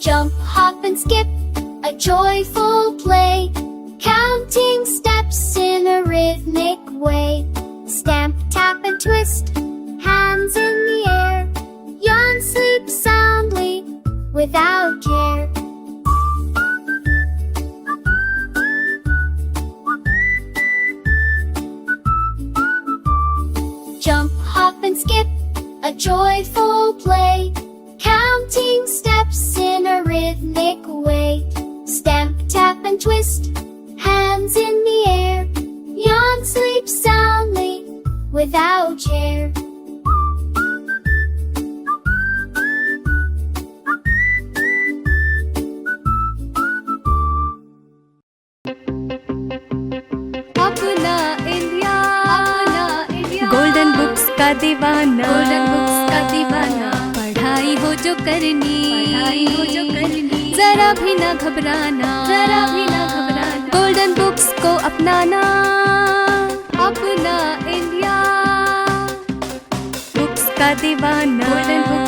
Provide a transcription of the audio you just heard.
Jump, hop, and skip, a joyful play, counting steps in a rhythmic way. Stamp, tap, and twist, hands in the air. Yawn, sleep soundly, without care. Jump, hop, and skip, a joyful play, counting steps in a rhythmic way. Stamp, tap, and twist, hands in the air. Yawn, sleep soundly, without care. अपना India, golden books का दीवाना, पढ़ाई हो जो करनी, जरा भी ना घबराना, गोल्डन बुक्स को अपनाना। अपना इंडिया, बुक्स का दीवाना, गोल्डन बुक्स